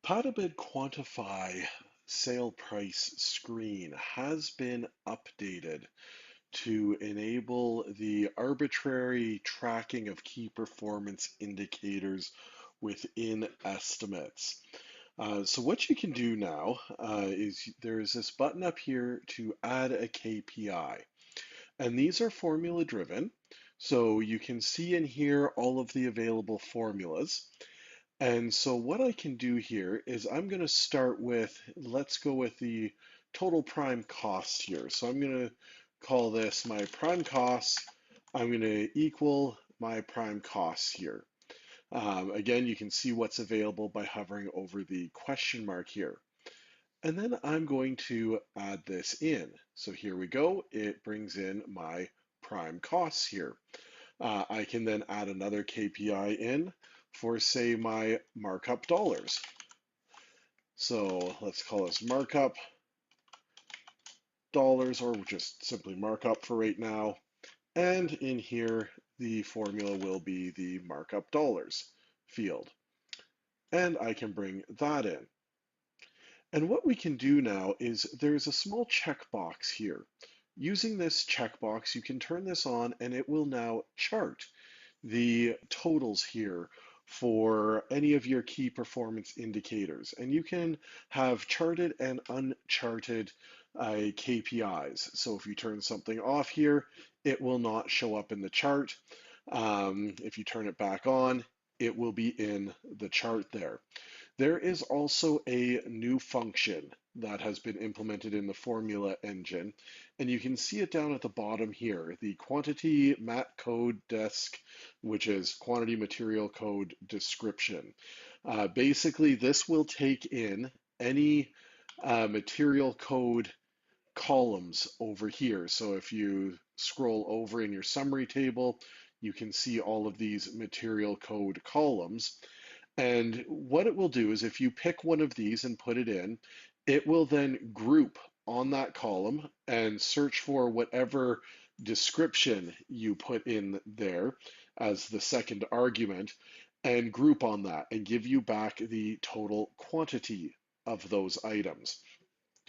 Patabid Quantify sale price screen has been updated to enable the arbitrary tracking of key performance indicators within estimates. So what you can do now is there's this button up here to add a KPI. And these are formula driven. So you can see and hear all of the available formulas. And so what I can do here is I'm going to start with, let's go with the total prime cost here. So I'm going to call this my prime costs. I'm going to equal my prime costs here. Again, you can see what's available by hovering over the question mark here. And then I'm going to add this in. So here we go. It brings in my prime costs here. I can then add another KPI in for, say, my markup dollars. So let's call this markup dollars, or just simply markup for right now. And in here, the formula will be the markup dollars field. And I can bring that in. And what we can do now is there's a small checkbox here. Using this checkbox, you can turn this on and it will now chart the totals here for any of your key performance indicators. And you can have charted and uncharted KPIs. So if you turn something off here, it will not show up in the chart. If you turn it back on, it will be in the chart there. There is also a new function that has been implemented in the formula engine, and you can see it down at the bottom here, the quantity mat code desk, which is quantity material code description. Basically, this will take in any material code columns over here. So if you scroll over in your summary table, you can see all of these material code columns. And what it will do is if you pick one of these and put it in, it will then group on that column and search for whatever description you put in there as the second argument and group on that and give you back the total quantity of those items.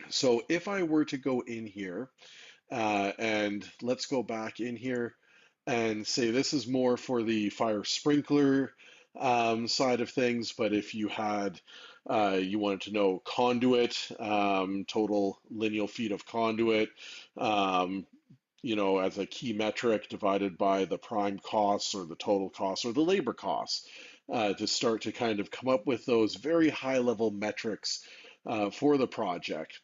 So if I were to go in here and let's go back in here and say this is more for the fire sprinkler side of things, but if you had, you wanted to know conduit, total lineal feet of conduit, as a key metric divided by the prime costs or the total costs or the labor costs, to start to kind of come up with those very high level metrics for the project.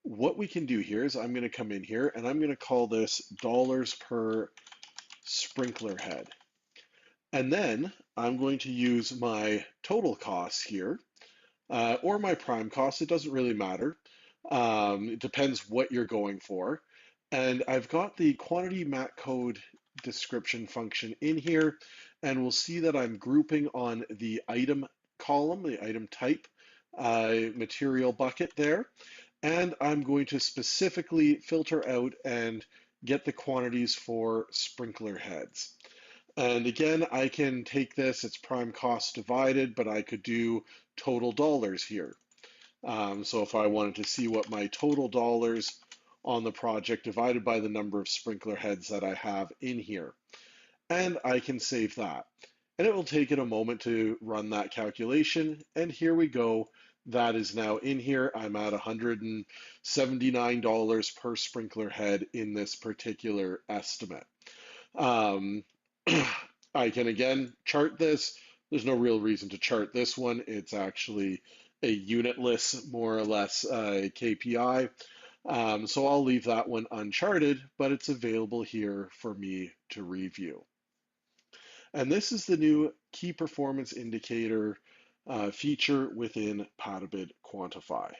What we can do here is I'm going to come in here and I'm going to call this dollars per sprinkler head. And then I'm going to use my total costs here, or my prime costs. It doesn't really matter. It depends what you're going for. And I've got the quantity mat code description function in here, and we'll see that I'm grouping on the item column, the item type material bucket there. And I'm going to specifically filter out and get the quantities for sprinkler heads. And again, I can take this, it's prime cost divided, but I could do total dollars here. So if I wanted to see what my total dollars on the project divided by the number of sprinkler heads that I have in here. And I can save that. And it will take it a moment to run that calculation. And here we go. That is now in here. I'm at $179 per sprinkler head in this particular estimate. I can again chart this. There's no real reason to chart this one. It's actually a unitless, more or less, KPI. So I'll leave that one uncharted, but it's available here for me to review. And this is the new key performance indicator feature within Patabid Quantify.